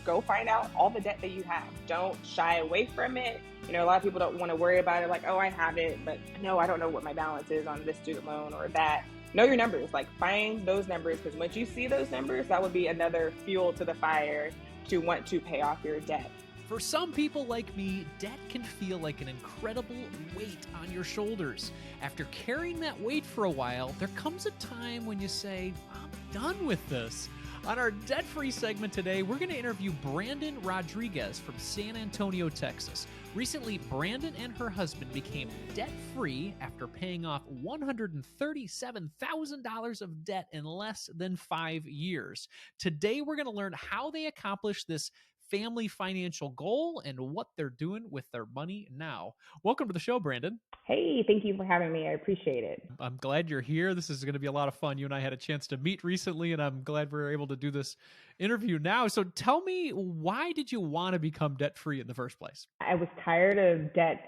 go find out all the debt that you have. Don't shy away from it. A lot of people don't want to worry about it, like, oh, I have it, but no, I don't know what my balance is on this student loan or that. Know your numbers, like find those numbers, because once you see those numbers, that would be another fuel to the fire to want to pay off your debt. For some people like me, debt can feel like an incredible weight on your shoulders. After carrying that weight for a while, there comes a time when you say, I'm done with this. On our debt-free segment today, we're going to interview Brandyn Rodriguez from San Antonio, Texas. Recently, Brandyn and her husband became debt-free after paying off $137,000 of debt in less than 5 years. Today, we're going to learn how they accomplished this family financial goal and what they're doing with their money now. Welcome to the show, Brandyn. Hey, thank you for having me. I appreciate it. I'm glad you're here. This is going to be a lot of fun. You and I had a chance to meet recently, and I'm glad we're able to do this interview now. So tell me, why did you want to become debt-free in the first place? I was tired of debt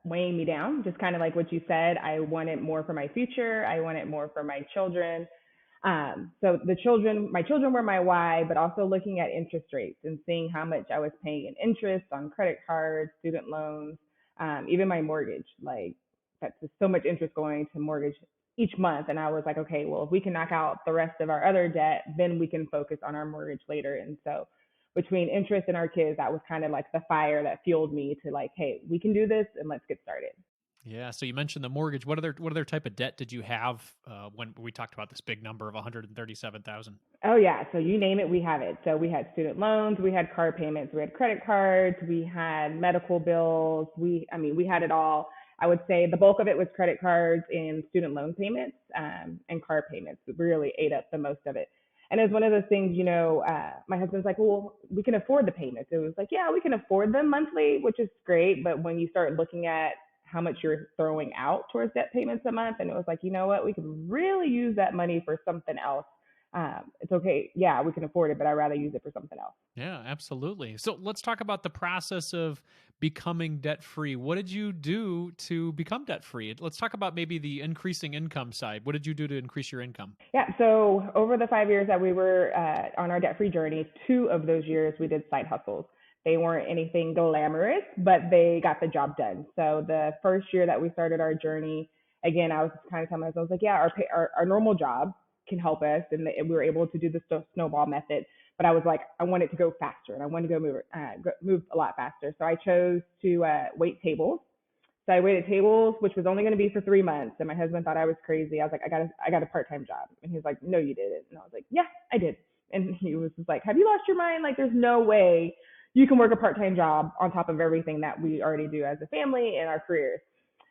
weighing me down, just kind of like what you said. I wanted more for my future. I wanted more for my children. So my children were my why, but also looking at interest rates and seeing how much I was paying in interest on credit cards, student loans, even my mortgage. Like, that's just so much interest going to mortgage each month. And I was like, okay, well, if we can knock out the rest of our other debt, then we can focus on our mortgage later. And so between interest and our kids, that was kind of like the fire that fueled me to like, hey, we can do this and let's get started. Yeah. So you mentioned the mortgage. What other type of debt did you have when we talked about this big number of 137,000? Oh yeah. So you name it, we have it. So we had student loans, we had car payments, we had credit cards, we had medical bills. We had it all. I would say the bulk of it was credit cards and student loan payments, and car payments really ate up the most of it. And it was one of those things, my husband's like, well, we can afford the payments. It was like, yeah, we can afford them monthly, which is great. But when you start looking at how much you're throwing out towards debt payments a month, and it was like, you know what, we could really use that money for something else. It's okay. Yeah, we can afford it, but I'd rather use it for something else. Yeah, absolutely. So let's talk about the process of becoming debt-free. What did you do to become debt-free? Let's talk about maybe the increasing income side. What did you do to increase your income? Yeah, so over the 5 years that we were on our debt-free journey, 2 of those years we did side hustles. They weren't anything glamorous, but they got the job done. So the first year that we started our journey, again, I was kind of telling myself, I was like, yeah, our normal job can help us, and we were able to do the snowball method. But I was like, I want it to go faster, and I wanted to go move a lot faster. So I chose to wait tables. So I waited tables, which was only going to be for 3 months. And my husband thought I was crazy. I was like, I got a part-time job. And he was like, no, you didn't. And I was like, yeah, I did. And he was just like, have you lost your mind? Like, there's no way you can work a part-time job on top of everything that we already do as a family and our careers.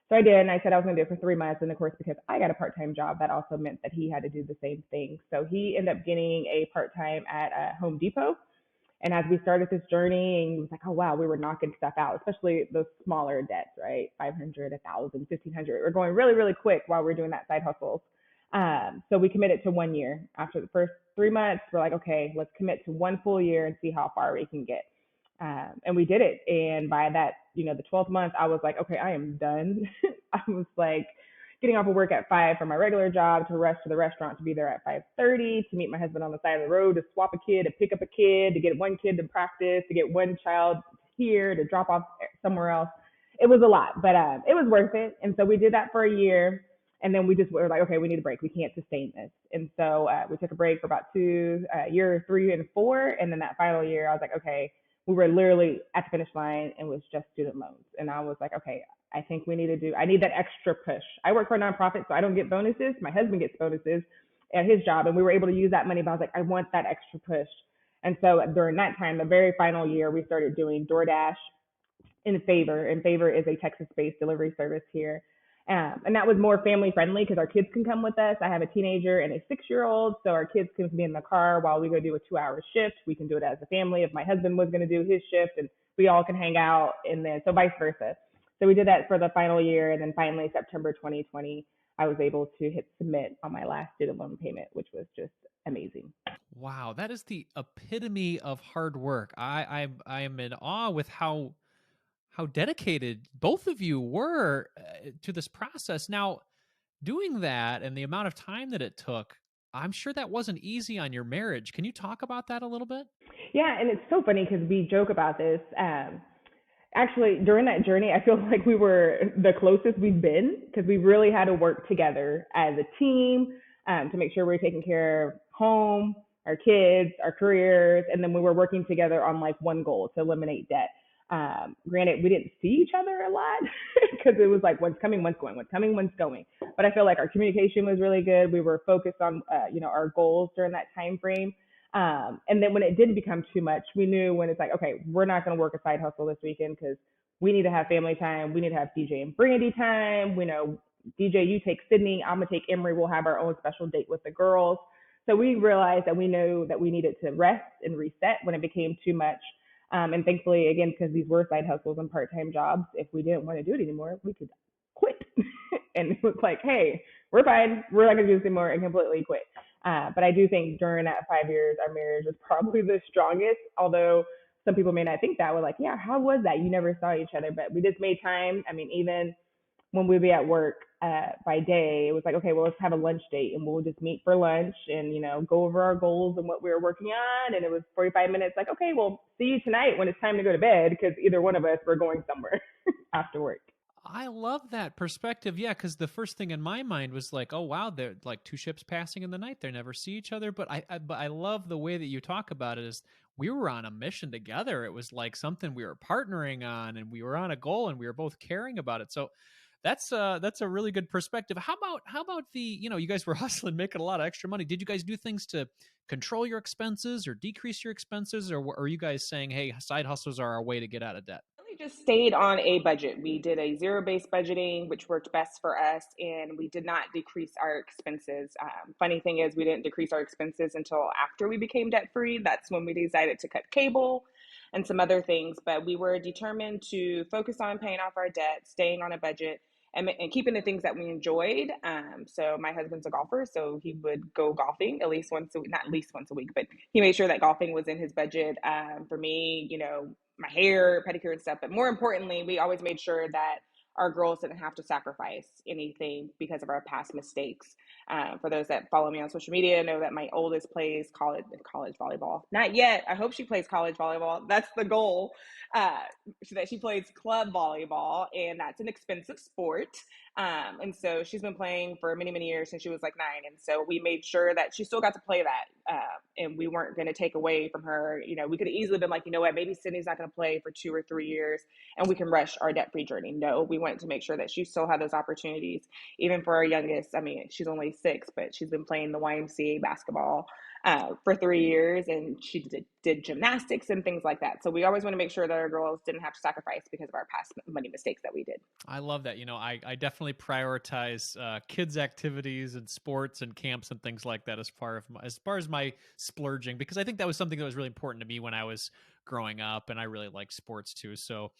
So I did, and I said I was going to do it for 3 months. And of course, because I got a part-time job, that also meant that he had to do the same thing. So he ended up getting a part-time at Home Depot. And as we started this journey, and he was like, oh, wow, we were knocking stuff out, especially those smaller debts, right? 500, 1,000, 1,500. We're going really, really quick while we're doing that side hustles. So we committed to 1 year. After the first 3 months, we're like, okay, let's commit to 1 full year and see how far we can get. And we did it. And by that, the 12th month, I was like, okay, I am done. I was like getting off of work at 5 for my regular job to rush to the restaurant to be there at 5:30, to meet my husband on the side of the road, to swap a kid, to pick up a kid, to get one kid to practice, to get one child here, to drop off somewhere else. It was a lot, but it was worth it. And so we did that for a year. And then we were like, okay, we need a break. We can't sustain this. And so we took a break for about year 3 and 4. And then that final year, I was like, okay, we were literally at the finish line, and it was just student loans. And I was like, okay, I think I need that extra push. I work for a nonprofit, so I don't get bonuses. My husband gets bonuses at his job, and we were able to use that money, but I was like, I want that extra push. And so during that time, the very final year, we started doing DoorDash in Favor. And Favor is a Texas-based delivery service here. And that was more family friendly because our kids can come with us. I have a teenager and a 6-year-old, so our kids can be in the car while we go do a 2-hour shift. We can do it as a family if my husband was going to do his shift, and we all can hang out, and then so vice versa. So we did that for the final year, and then finally September 2020, I was able to hit submit on my last student loan payment, which was just amazing. Wow, that is the epitome of hard work. I am in awe with how dedicated both of you were to this process. Now, doing that and the amount of time that it took, I'm sure that wasn't easy on your marriage. Can you talk about that a little bit? Yeah, and it's so funny because we joke about this. Actually, during that journey, I feel like we were the closest we've been because we really had to work together as a team to make sure we were taking care of home, our kids, our careers, and then we were working together on like one goal to eliminate debt. Granted, we didn't see each other a lot because it was like one's coming, one's going, one's coming, one's going. But I feel like our communication was really good. We were focused on our goals during that time frame. And then when it did become too much, we knew when it's like, okay, we're not going to work a side hustle this weekend because we need to have family time. We need to have DJ and Brandy time. We know DJ, you take Sydney. I'm gonna take Emery. We'll have our own special date with the girls. So we realized that we knew that we needed to rest and reset when it became too much. And thankfully, again, because these were side hustles and part-time jobs, if we didn't want to do it anymore, we could quit. And it was like, hey, we're fine. We're not going to do this anymore and completely quit. But I do think during that 5 years, our marriage was probably the strongest. Although some people may not think that. We're like, yeah, how was that? You never saw each other, but we just made time. I mean, even when we'd be at work by day, it was like, okay, well, let's have a lunch date and we'll just meet for lunch and, go over our goals and what we were working on. And it was 45 minutes like, okay, well, see you tonight when it's time to go to bed because either one of us were going somewhere after work. I love that perspective. Yeah, because the first thing in my mind was like, oh wow, they're like two ships passing in the night. They never see each other. But I love the way that you talk about it. Is we were on a mission together. It was like something we were partnering on, and we were on a goal, and we were both caring about it. So that's a really good perspective. How about the you guys were hustling, making a lot of extra money. Did you guys do things to control your expenses or decrease your expenses, or are you guys saying, hey, side hustles are our way to get out of debt? We just stayed on a budget. We did a zero-based budgeting, which worked best for us, and we did not decrease our expenses. Funny thing is, we didn't decrease our expenses until after we became debt-free. That's when we decided to cut cable and some other things, but we were determined to focus on paying off our debt, staying on a budget, and keeping the things that we enjoyed. So my husband's a golfer, so he would go golfing at least once a week, not at least once a week, but he made sure that golfing was in his budget. For me, my hair, pedicure and stuff. But more importantly, we always made sure that our girls didn't have to sacrifice anything because of our past mistakes. For those that follow me on social media, know that my oldest plays college volleyball. Not yet. I hope she plays college volleyball. That's the goal. So that she plays club volleyball, and that's an expensive sport. And so she's been playing for many, many years since she was like 9. And so we made sure that she still got to play that. And we weren't going to take away from her. We could have easily been like, you know what, maybe Sydney's not going to play for 2 or 3 years and we can rush our debt-free journey. No, we wanted to make sure that she still had those opportunities. Even for our youngest, I mean, she's only 6, but she's been playing the YMCA basketball for 3 years, and she did gymnastics and things like that. So we always want to make sure that our girls didn't have to sacrifice because of our past money mistakes that we did. I love that. I definitely prioritize kids' activities and sports and camps and things like that as far as my splurging, because I think that was something that was really important to me when I was growing up, and I really like sports too. So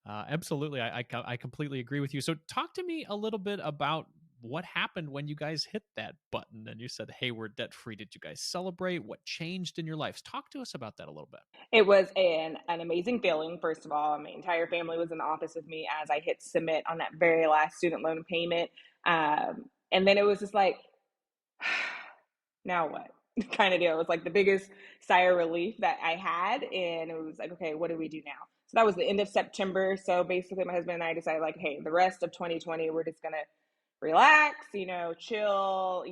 absolutely, I completely agree with you. So talk to me a little bit about what happened when you guys hit that button and you said, hey, we're debt free. Did you guys celebrate? What changed in your lives? Talk to us about that a little bit. It was an amazing feeling. First of all, my entire family was in the office with me as I hit submit on that very last student loan payment. And then it was just like, now what? Kind of deal. It was like the biggest sigh of relief that I had. And it was like, okay, what do we do now? So that was the end of September. So basically my husband and I decided like, hey, the rest of 2020, we're just going to relax, chill,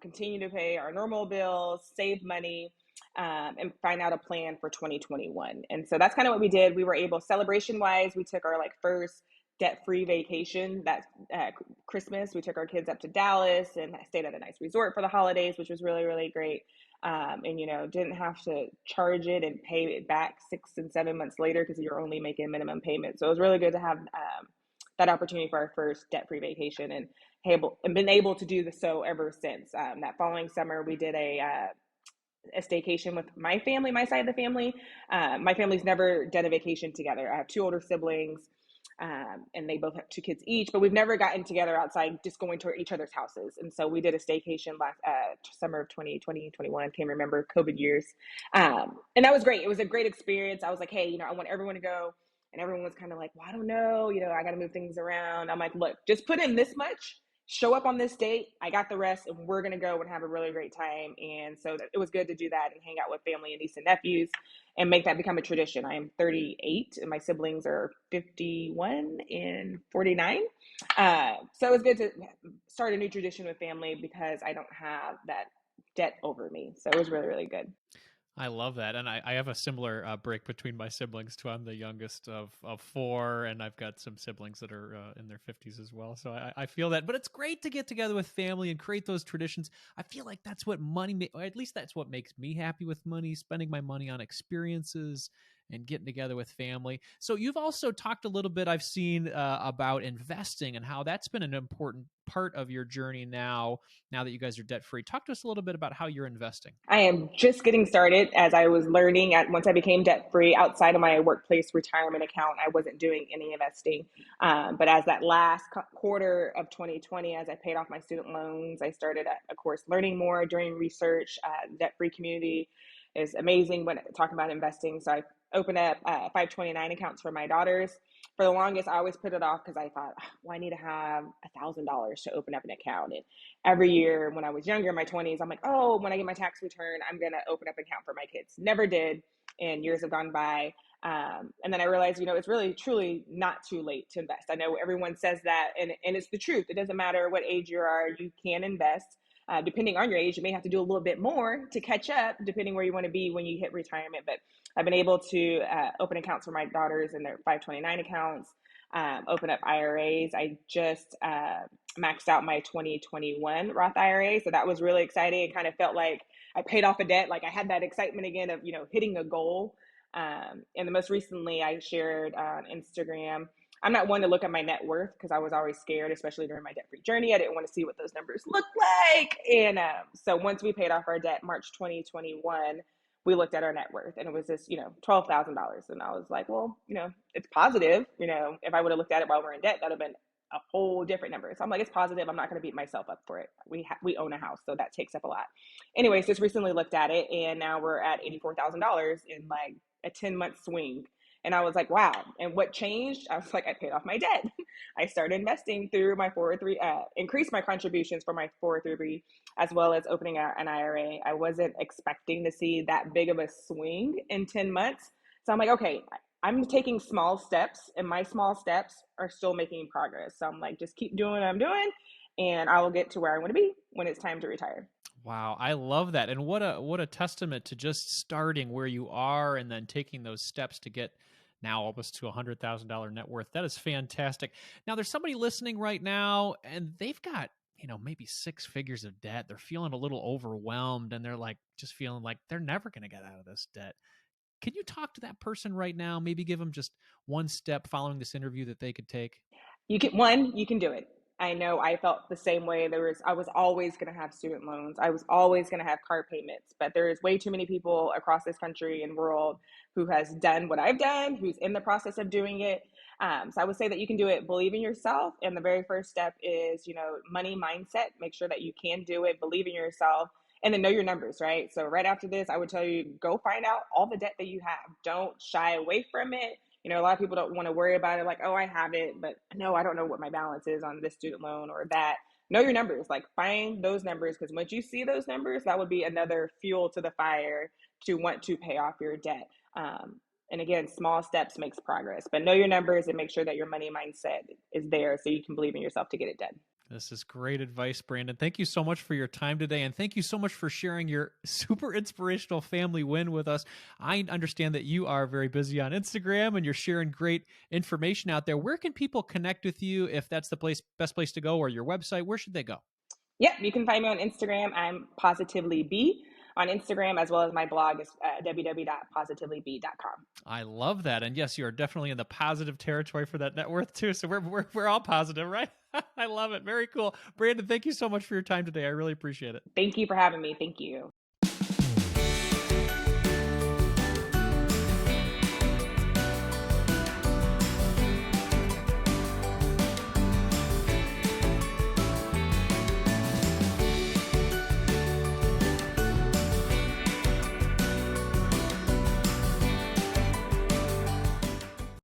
continue to pay our normal bills, save money, and find out a plan for 2021. And so that's kind of what we did. We were able, celebration wise, we took our first debt-free vacation that Christmas. We took our kids up to Dallas and stayed at a nice resort for the holidays, which was really, really great. And didn't have to charge it and pay it back 6 and 7 months later because you're only making minimum payment. So it was really good to have that opportunity for our first debt-free vacation, and been able to do so ever since. That following summer, we did a staycation with my family, my side of the family. My family's never done a vacation together. I have 2 older siblings, and they both have 2 kids each, but we've never gotten together outside just going to each other's houses. And so we did a staycation last summer of 2020, 21, can't remember, COVID years. And that was great. It was a great experience. I was like, hey, I want everyone to go. And everyone was kind of like, well, I don't know, I got to move things around. I'm like, look, just put in this much show up on this date. I got the rest, and we're going to go and have a really great time. And so it was good to do that and hang out with family and niece and nephews and make that become a tradition. I am 38 and my siblings are 51 and 49. So it was good to start a new tradition with family because I don't have that debt over me. So it was really, really good. I love that. And I have a similar break between my siblings too. I'm the youngest of four, and I've got some siblings that are in their 50s as well. So I feel that. But it's great to get together with family and create those traditions. I feel like that's what money, or at least that's what makes me happy with money, spending my money on experiences and getting together with family. So you've also talked a little bit, I've seen, about investing and how that's been an important part of your journey now that you guys are debt free. Talk to us a little bit about how you're investing. I am just getting started as I was learning once I became debt free outside of my workplace retirement account. I wasn't doing any investing. But as that last quarter of 2020, as I paid off my student loans, I started, of course, learning more, doing research. Debt free community is amazing when talking about investing. So I opened up 529 accounts for my daughters. For the longest, I always put it off because I thought, well, I need to have $1,000 to open up an account. And every year when I was younger, in my 20s, I'm like, oh, when I get my tax return, I'm going to open up an account for my kids. Never did. And years have gone by. And then I realized, it's really, truly not too late to invest. I know everyone says that, and it's the truth. It doesn't matter what age you are, you can invest. Depending on your age, you may have to do a little bit more to catch up, depending where you want to be when you hit retirement. But I've been able to open accounts for my daughters in their 529 accounts, open up IRAs. I just maxed out my 2021 Roth IRA. So that was really exciting. It kind of felt like I paid off a debt. Like I had that excitement again of, hitting a goal. And the most recently I shared on Instagram, I'm not one to look at my net worth because I was always scared, especially during my debt-free journey. I didn't want to see what those numbers look like. And so once we paid off our debt, March 2021, we looked at our net worth and it was this, $12,000. And I was like, well, it's positive. If I would have looked at it while we're in debt, that would have been a whole different number. So I'm like, it's positive. I'm not going to beat myself up for it. We own a house, so that takes up a lot. Anyways, just recently looked at it and now we're at $84,000 in like a 10-month swing. And I was like, wow. And what changed? I was like, I paid off my debt. I started investing through my 403, increased my contributions for my 403, as well as opening an IRA. I wasn't expecting to see that big of a swing in 10 months. So I'm like, okay, I'm taking small steps and my small steps are still making progress. So I'm like, just keep doing what I'm doing and I will get to where I want to be when it's time to retire. Wow, I love that. And what a testament to just starting where you are and then taking those steps to get now almost to $100,000 net worth. That is fantastic. Now there's somebody listening right now and they've got, maybe 6 figures of debt. They're feeling a little overwhelmed and they're like just feeling like they're never going to get out of this debt. Can you talk to that person right now? Maybe give them just one step following this interview that they could take? You can do it. I know I felt the same way. I was always going to have student loans. I was always going to have car payments, but there is way too many people across this country and world who has done what I've done, who's in the process of doing it. So I would say that you can do it. Believe in yourself. And the very first step is, money mindset. Make sure that you can do it. Believe in yourself. And then know your numbers, right? So right after this, I would tell you, go find out all the debt that you have. Don't shy away from it. A lot of people don't want to worry about it. Like, oh, I have it, but no, I don't know what my balance is on this student loan or that. Know your numbers, like find those numbers, because once you see those numbers, that would be another fuel to the fire to want to pay off your debt. And again, small steps makes progress, but know your numbers and make sure that your money mindset is there so you can believe in yourself to get it done. This is great advice, Brandyn. Thank you so much for your time today. And thank you so much for sharing your super inspirational family win with us. I understand that you are very busy on Instagram and you're sharing great information out there. Where can people connect with you if that's the best place to go, or your website? Where should they go? Yep, you can find me on Instagram. I'm PositivelyB on Instagram, as well as my blog is www.positivelybee.com. I love that. And yes, you are definitely in the positive territory for that net worth too. So we're all positive, right? I love it. Very cool. Brandyn, thank you so much for your time today. I really appreciate it. Thank you for having me. Thank you.